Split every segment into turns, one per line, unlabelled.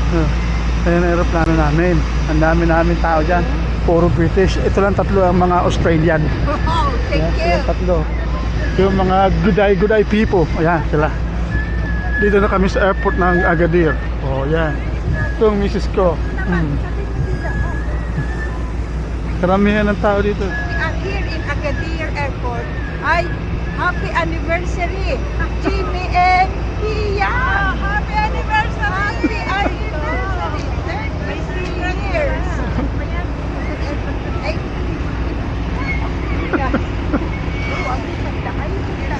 Ayan ang aeroplano namin. Ang dami namin tao dyan. Puro British. Ito lang tatlo ang mga Australian.
Oh, thank
Ayan,
you.
silang tatlo. Yung mga good eye people. Ayan sila. Dito na kami sa airport ng Agadir. Oh, yan. Ito ang misis ko. Karamihan ng tao dito.
We are here in Agadir Airport. Ay, happy anniversary, Jimmy and Pia. Happy anniversary. Happy anniversary. 33 years. Ay.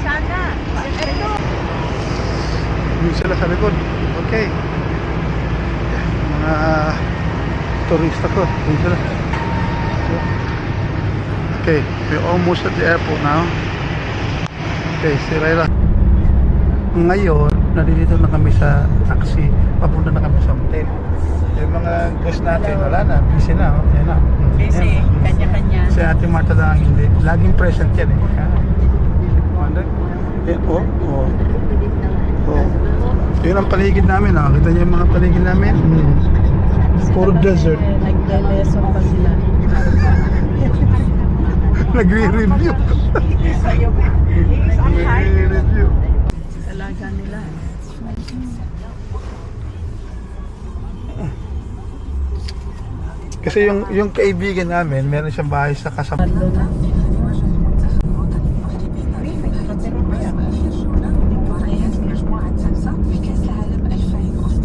Sana. Ito.
Yung sila sa likod. Okay. Mga turista ko. Yung sila. Okay, we're almost at the airport now. Okay, si Raila. Ngayon, nandito na kami sa taxi. Papunta na kami sa hotel. Yung mga guest natin, wala na. Busy na. Oh. Yan na.
Busy. Kanya-kanya.
Si Ate Marta lang hindi. Laging present yan eh. Oh. Yun ang paligid namin. Nakakita niyo yung mga paligid namin. Puro desert.
Nagde-lesson pa sila.
Nagre-review. Nagre-review.
Talaga nila.
Kasi yung kaibigan namin, meron siyang bahay sa kasama.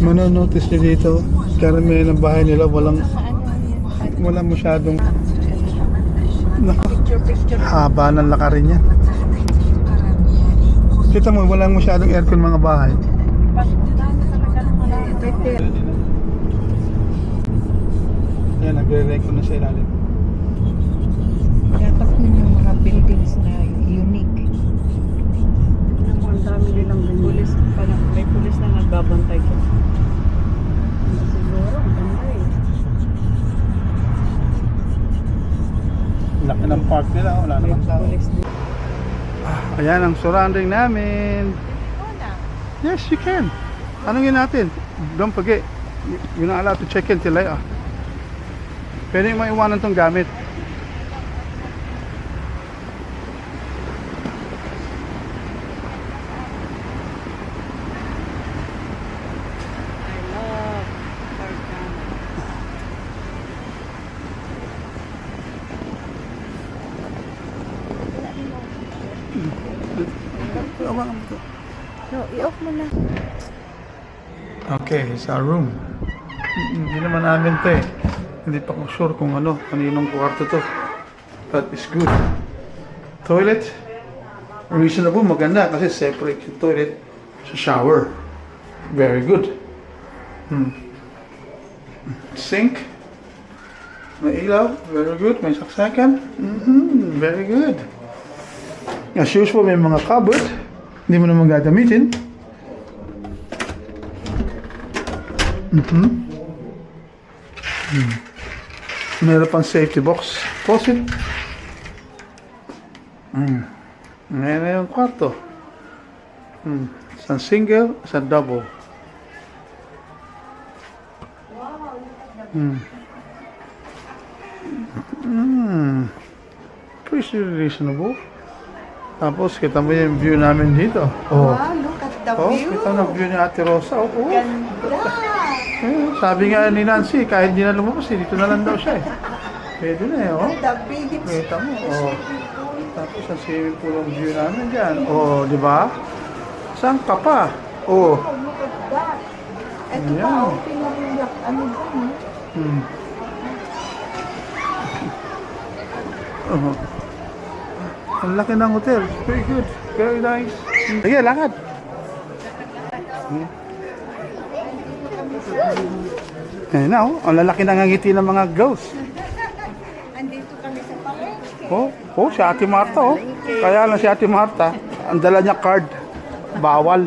Manonotice niyo dito, karamihan ng bahay nila walang masyadong haba ng lakarin yan. Kita mo, walang masyadong aircon mga bahay. Yan, nagre-record na sa ilalim.
Dapat yung mga buildings na unique. Ang dami nilang pulis pa na, may pulis na nagbabantay ko. Siguro, ang ganda eh.
Laki ng park nila, wala
May
namang tao.
pulis din.
Ayan ang surrounding namin. Yes, you can. Tanungin natin. Don't forget, you're not allowed to check in till later. Pwede yung maiwanan tong gamit.
I love Arcana. No, i-off mo na.
Okay, it's our room. Hindi naman namin to eh. Hindi pa ko sure kung kaninong kwarto to. But it's good. Toilet, reasonable, maganda kasi separate yung toilet sa shower. Very good. Sink, may ilaw, very good. May saksakan, very good. As usual, may mga cupboard, hindi mo naman gagamitin. Meron pang safety box. Faucet. Ngayon na yung kwarto. Isang single, isang double. Pretty reasonable. Tapos kita mo yung view namin dito. Oh,
Wow, look at the view.
kita mo view ni Ate Rosa. Oh.
Ganda.
Sabi nga ni Nancy, kahit hindi na lumabas, dito na lang daw siya eh. Pwede na eh, oh.
The beach.
Kita mo, oh. Tapos ang swimming pool ang view namin dyan. Oh, di ba? Saan ka pa? Oh.
Oh, look at that. Ito pa,
Ayan.
oh, pinarulak. Ano ba, no?
Oh. Ang laki ng hotel. Very good. Very nice. Sige, lakad. Ayun na, oh. Ang lalaki ng ngiti ng mga ghosts.
Andito kami sa palengke.
Oh, si Ate Marta, oh. Kaya lang si Ate Marta, ang dala niya card. Bawal.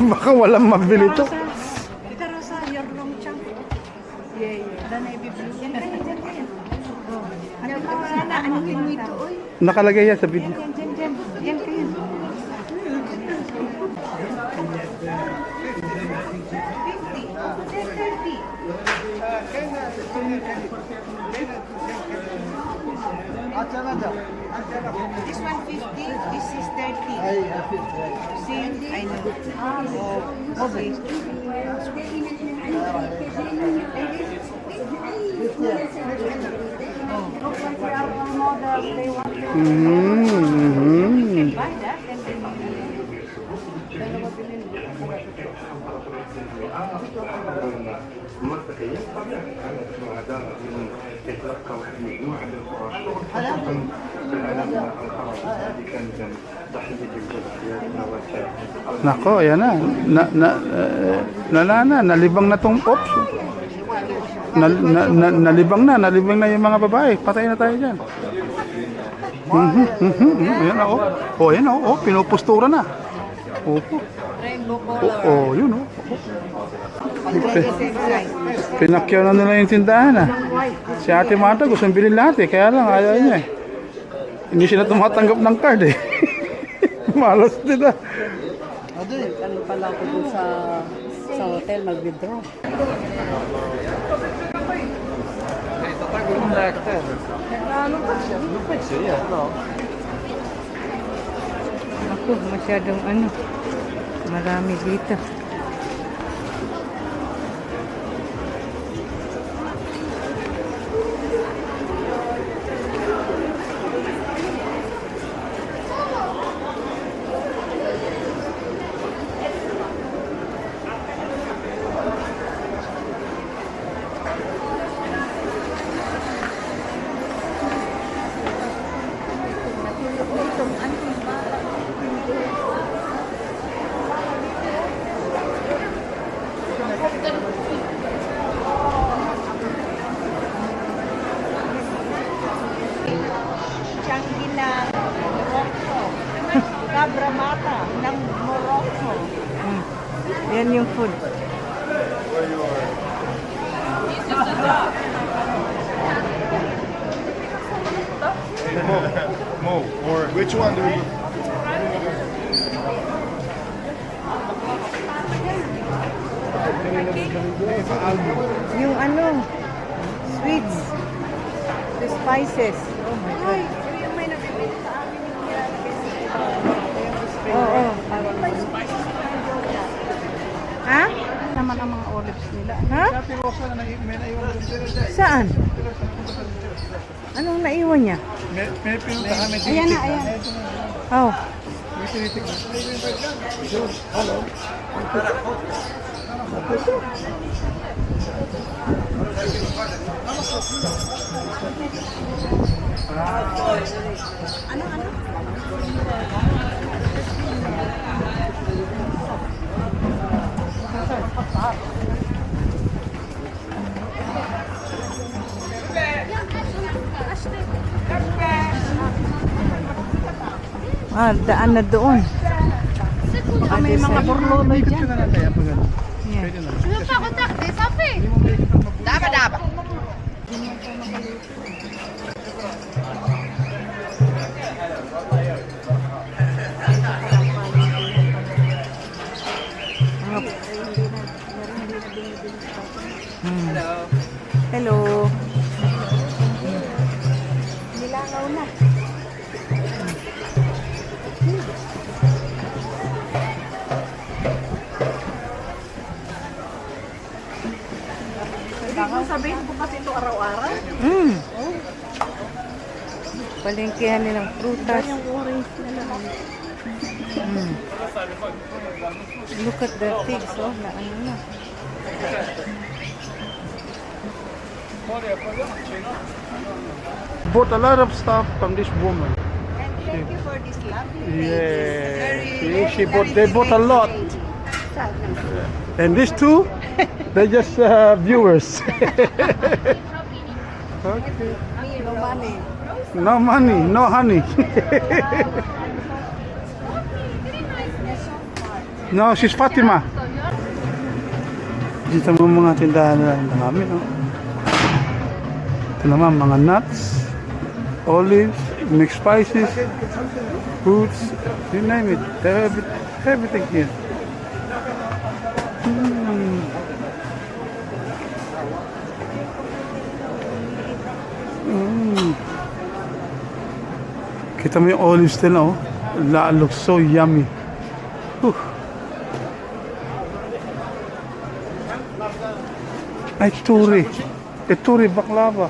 Baka walang mabili to.
Ika Rosa, your long chunk. Yeah. Dana ibibigyan. Yan kayo, dyan kayo. Wala na, ano yung ito, oy.
Nakalagay yan sa video.
Yan kayo. This one 50, this is 30. See, I know. Oh, okay.
Mm-hmm.
Buy that and then
Nako, ayan na. Nalibang na tong ops. Nalibang na yung mga babae. Patay na tayo dyan. Ayan na, oh. Oh, ayan, oh. Pinupustura na. Opo.
rainbow color.
Oh, yun, oh.
Same size.
Pinakyaw na nila yung tindahan, ah. Si Ate Marta gusto bilhin lahat, eh. Kaya lang, ayaw niya, eh. Hindi sila tumatanggap ng card, eh. Malas din, ah.
Ano pala ako dun sa hotel mag-withdraw.
Ako, masyadong marami dito. Changi ng Morocco. Cabra mata ng Morocco. Yan yung food.
Or which one do you?
Yung sweets. The spices. Oh my God. Oo. Ha?
Naman ang mga olives nila.
Ha? Saan? Anong naiwan niya?
May pinuntahan, may
Ayan na, ayan.
Oh.
May tinitignan.
Daan na doon.
Baka may mga burloloy
Ikot
dyan.
ka na lang tayo pag ano.
Yeah.
Pwede na.
Hello.
Nilangaw na. Sabihin ko kasi ito araw-araw.
Palengkehan nilang prutas.
Yung orange na lang.
Look at the figs, oh, na na.
Bought a lot of stuff from this woman.
And thank you for this lovely
Yeah. They bought a lot. And these two, they're just viewers. Okay.
No money.
No money, no honey. No, she's Fatima. Dito mo mga tindahan na ang dami, no? Ito naman, mga nuts, olives, mixed spices, fruits, you name it. Everything here. Kita mo yung olives nila, oh. That looks so yummy. Whew. Ay, turi. Turi baklava.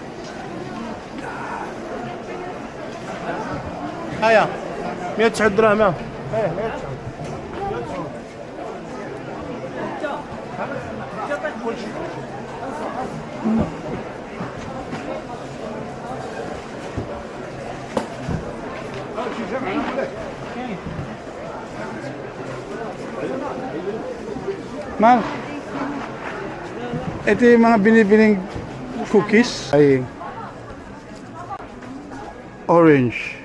هيا 109 دراهم يا
Ma'am, ito yung mga binibining cookies. Ay, orange.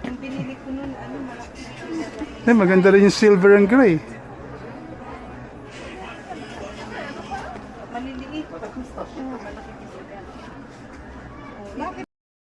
Yung binili ko nun, malaki.
Ay, maganda rin yung silver and gray.
Maliliit. Bakit